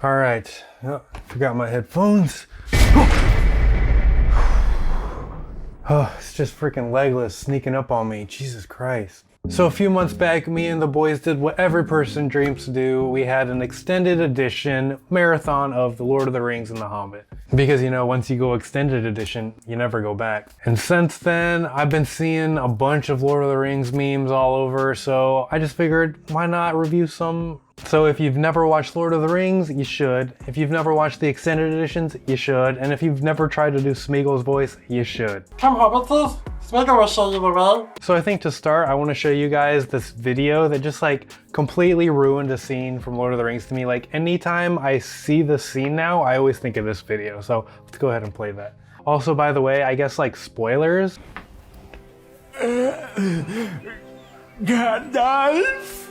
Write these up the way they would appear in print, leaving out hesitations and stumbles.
All right, oh, forgot my headphones. Oh, it's just freaking Legolas sneaking up on me, Jesus Christ. So a few months back, me and the boys did what every person dreams to do. We had an extended edition marathon of The Lord of the Rings and The Hobbit. Because, you know, once you go extended edition, you never go back. And since then, I've been seeing a bunch of Lord of the Rings memes all over, so I just figured, why not review some? So if you've never watched Lord of the Rings, you should. If you've never watched the extended editions, you should. And if you've never tried to do Smeagol's voice, you should. Come Hobbitses, Smeagol will show you the way. So I think to start, I want to show you guys this video that just like completely ruined a scene from Lord of the Rings to me. Like anytime I see this scene now, I always think of this video. So let's go ahead and play that. Also, by the way, I guess like spoilers. Gandalf.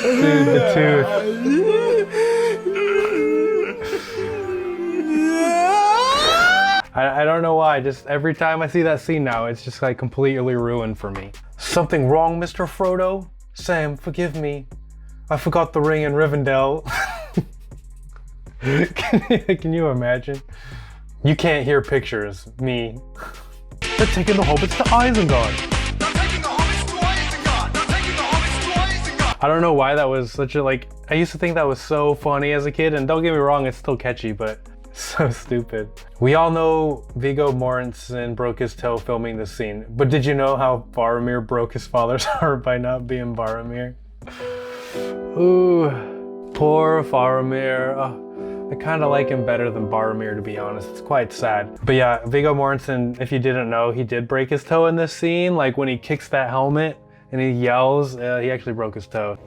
Dude, the tooth. I don't know why, just every time I see that scene now, it's just like completely ruined for me. Something wrong, Mr. Frodo? Sam, forgive me. I forgot the ring in Rivendell. Can you imagine? You can't hear pictures, me. They're taking the hobbits to Isengard. I don't know why that was such a like, I used to think that was so funny as a kid, and don't get me wrong, it's still catchy, but so stupid. We all know Viggo Mortensen broke his toe filming this scene, but did you know how Boromir broke his father's heart by not being Boromir? Ooh, poor Boromir. Oh, I kind of like him better than Boromir, to be honest. It's quite sad. But yeah, Viggo Mortensen, if you didn't know, he did break his toe in this scene. Like when he kicks that helmet and he yells, he actually broke his toe.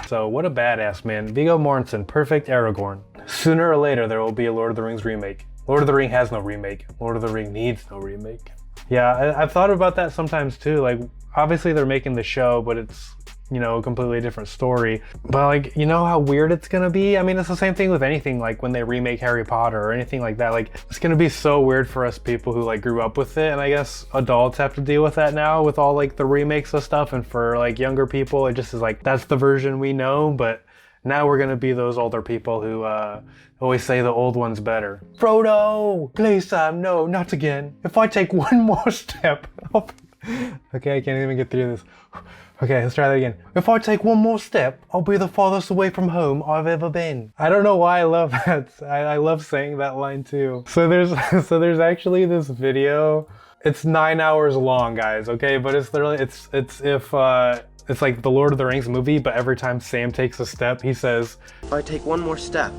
So what a badass, man. Viggo Mortensen, perfect Aragorn. Sooner or later, there will be a Lord of the Rings remake. Lord of the Ring has no remake. Lord of the Ring needs no remake. Yeah, I've thought about that sometimes too. Like, obviously they're making the show, but it's, you know, a completely different story. But like, you know how weird it's gonna be? I mean, it's the same thing with anything, like when they remake Harry Potter or anything like that. Like, it's gonna be so weird for us people who like grew up with it. And I guess adults have to deal with that now with all like the remakes of stuff. And for like younger people, it just is like, that's the version we know. But now we're gonna be those older people who always say the old one's better. Frodo, please Sam, no, not again. If I take one more step, okay, I can't even get through this. Okay, let's try that again. If I take one more step, I'll be the farthest away from home I've ever been. I don't know why I love that. I love saying that line too. So there's actually this video. It's 9 hours long, guys. Okay, but it's literally it's like the Lord of the Rings movie, but every time Sam takes a step, he says, If I take one more step,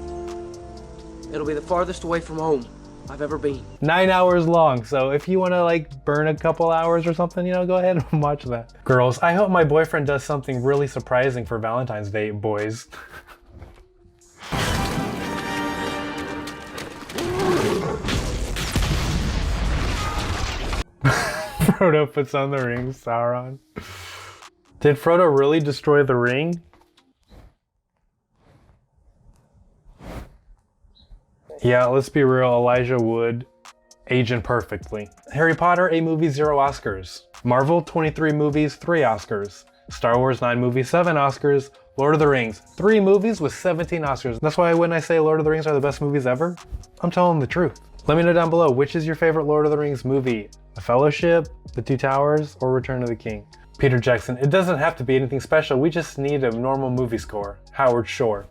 it'll be the farthest away from home I've ever been. 9 hours long. So if you want to like burn a couple hours or something, you know, go ahead and watch that. Girls, I hope my boyfriend does something really surprising for Valentine's Day, boys. Frodo puts on the ring, Sauron. Did Frodo really destroy the ring? Yeah, let's be real, Elijah Wood, aging perfectly. Harry Potter, 8 movies, 0 Oscars. Marvel, 23 movies, 3 Oscars. Star Wars, 9 movies, 7 Oscars. Lord of the Rings, 3 movies with 17 Oscars. That's why when I say Lord of the Rings are the best movies ever, I'm telling the truth. Let me know down below, which is your favorite Lord of the Rings movie? The Fellowship, The Two Towers, or Return of the King? Peter Jackson, it doesn't have to be anything special, we just need a normal movie score. Howard Shore.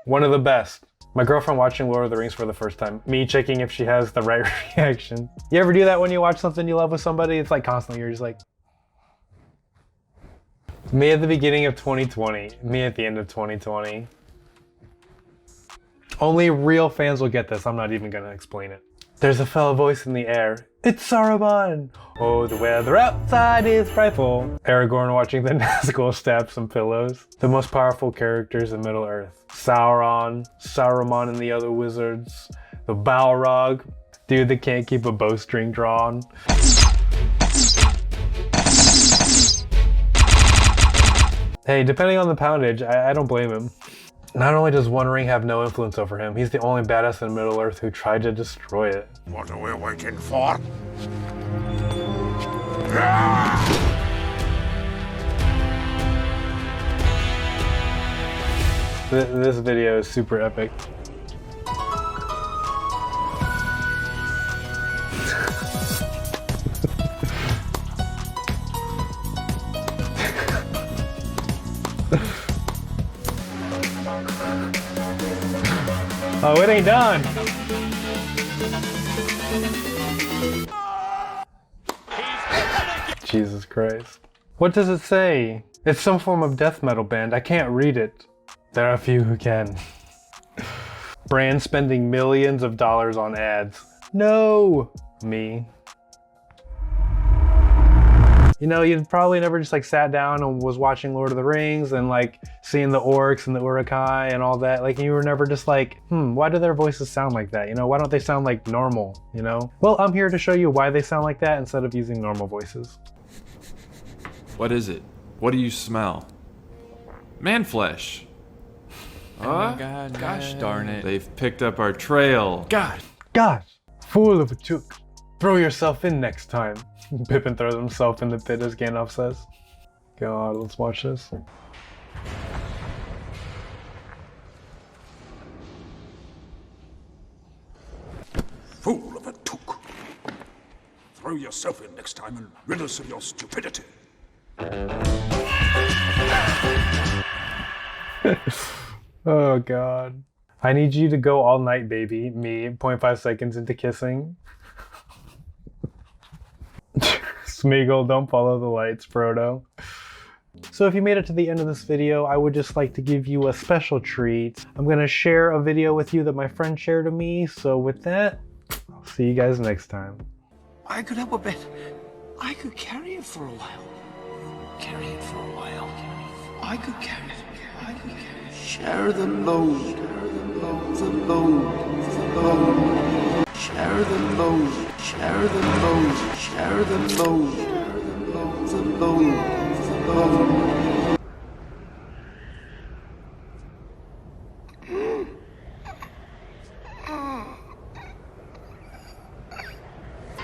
One of the best. My girlfriend watching Lord of the Rings for the first time. Me checking if she has the right reaction. You ever do that when you watch something you love with somebody? It's like constantly, you're just like... Me at the beginning of 2020. Me at the end of 2020. Only real fans will get this. I'm not even gonna explain it. There's a fellow voice in the air. It's Saruman! Oh, the weather outside is frightful. Aragorn watching the Nazgul stab some pillows. The most powerful characters in Middle Earth. Sauron, Saruman and the other wizards. The Balrog, dude that can't keep a bowstring drawn. Hey, depending on the poundage, I don't blame him. Not only does One Ring have no influence over him, he's the only badass in Middle-earth who tried to destroy it. What are we waiting for? This video is super epic. Oh, it ain't done. Jesus Christ. What does it say? It's some form of death metal band. I can't read it. There are a few who can. Brand spending millions of dollars on ads. No! Me. You know, you'd probably never just like sat down and was watching Lord of the Rings and like seeing the orcs and the Uruk-hai and all that. Like you were never just like, why do their voices sound like that? You know, why don't they sound like normal, you know? Well, I'm here to show you why they sound like that instead of using normal voices. What is it? What do you smell? Man flesh. Oh my God, gosh darn it. They've picked up our trail. God. God, fool of a chook. Throw yourself in next time. Pippin throws himself in the pit as Gandalf says. God, let's watch this. Fool of a took. Throw yourself in next time and rid us of your stupidity. Oh God. I need you to go all night, baby. Me, 0.5 seconds into kissing. Smeagol, don't follow the lights, Frodo. So if you made it to the end of this video, I would just like to give you a special treat. I'm gonna share a video with you that my friend shared to me. So with that, I'll see you guys next time. I could help a bit. I could carry it for a while. Carry it for a while. I could carry it. I could carry it. Share the load. The load. The load. Share the load. Share the load. Share the load. The load. The load.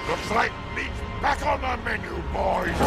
The flight meat's back on the menu, boys!